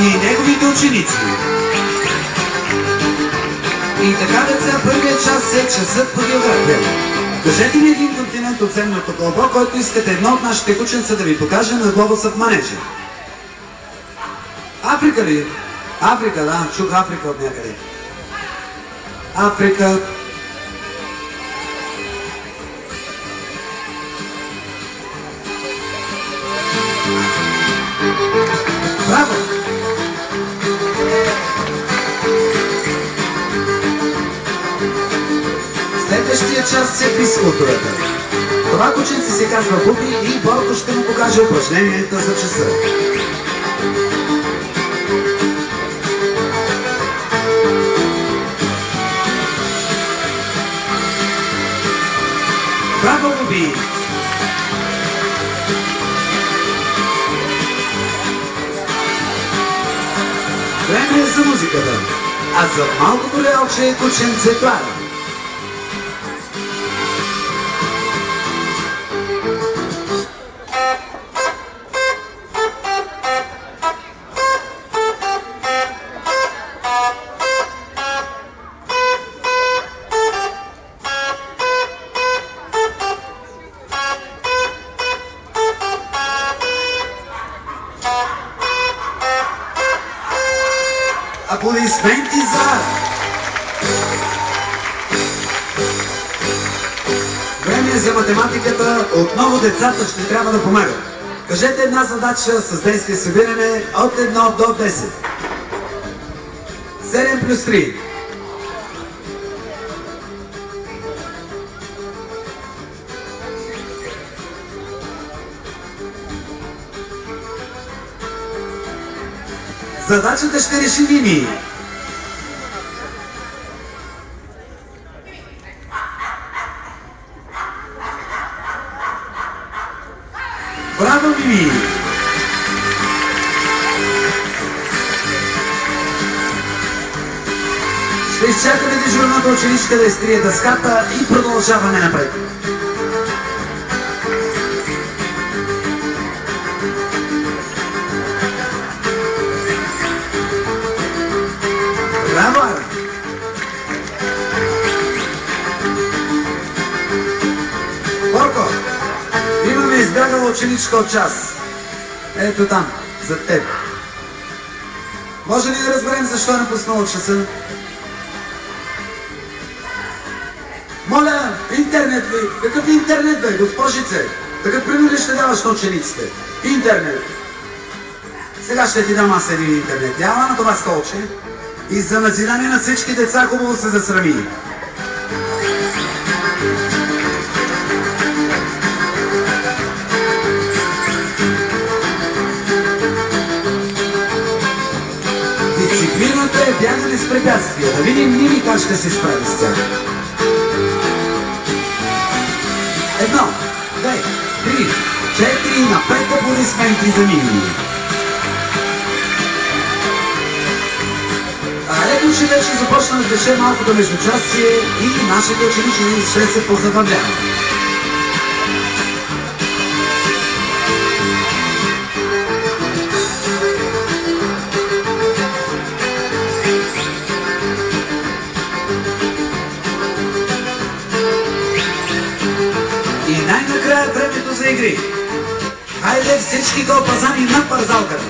и неговите ученици. И така, деца, първият час е часът по география. Кажете ми един континент от земното кълбо, който искате едно от нашите кученца да ви покаже на глобуса в манежа. Африка ли? Африка, да, чух Африка от някъде. Африка. Браво! Следващия час е физкултурата. Това кученце се казва Буби и Борко ще му покаже упражненията за часа. Браво, Буби! Време е за музиката, а за малкото леалче кученце Клара. Аплодисменти за... Време е за математиката. Отново децата ще трябва да помагат. Кажете една задача с действие събиране от 1 до 10. 7 плюс 3. Задачата ще реши Мими. Браво, Мими! Ще изчакаме дежурната ученичка да изтрие дъската и продължаваме напред. Браво, Ара! Борко, имаме избягала ученичка от час. Ето там, зад теб. Може ли да разберем защо е напуснала часа? Моля, интернет ли? Какъв интернет бе, госпожице? Такъв пример ли ще даваш на учениците? Интернет. Сега ще ти дам аз един интернет. Яла на това столче. И за назидание на всички деца хубаво се засрами. Дисциплината е бягане с препятствия. Да видим Мими как ще се справи с тях. 1, 2, 3, 4, на 5 аплодисменти за Мими. Ето, че вече започна да тече малкото междучастие и нашите ученичи ще се позабавляват. И най-накрая времето за игри. Хайде всички кълпазани на парзалката.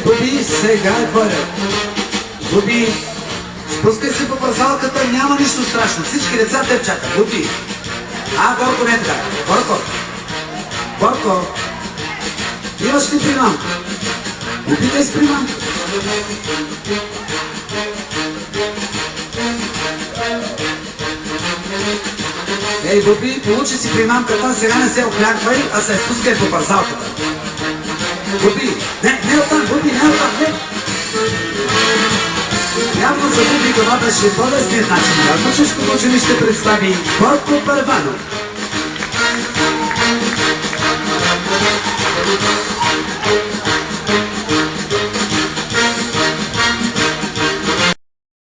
Буби, сега е твоя. Буби, спускай се по парзалката, няма нищо страшно. Всички деца те чакат. Буби. Борко, не така. Борко. Борко. Имаш ли примамка? Опитай с примамка. Ей, Буби, получи си примамката, сега не се охляквай, а се спускай по парзалката. Буби, не оттам, Буби, не оттам, не! Явно за Буби това беше по-лесният начин. Мъчешкото училище представи Борко Първанов.